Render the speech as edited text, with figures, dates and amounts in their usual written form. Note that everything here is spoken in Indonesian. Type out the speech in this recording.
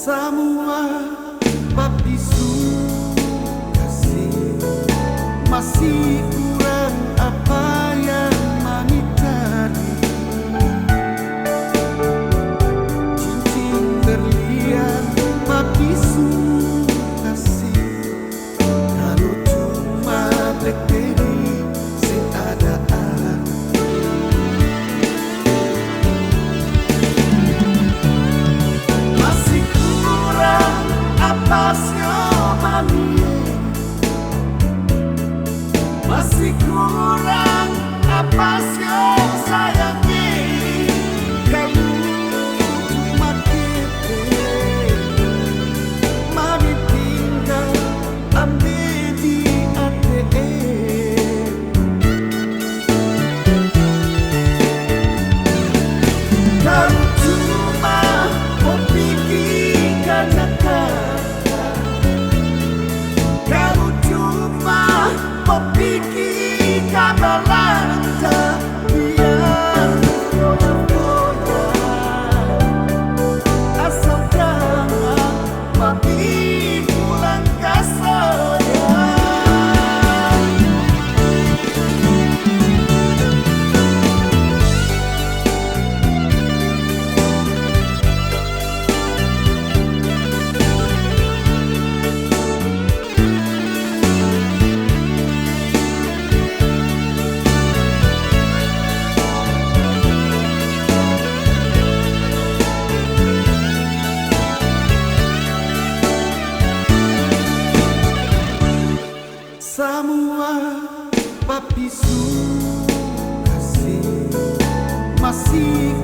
Semua baptisu kasih masih kurang apa yang mami cari. Cincin berlian baptisu kasih, kalau cuma BlackBerry sing ada arti. Masih kurang apa sih mami, masih kurang apa sih sayangi. Kamu mati mami tinggal ambil di ATM. Kamu cuma mau pikirkan kata, kamu cuma mau pikirkan belanja. Biar foya-foya, asal jangan mati pulang ke saya. Semua baptisu kasih masih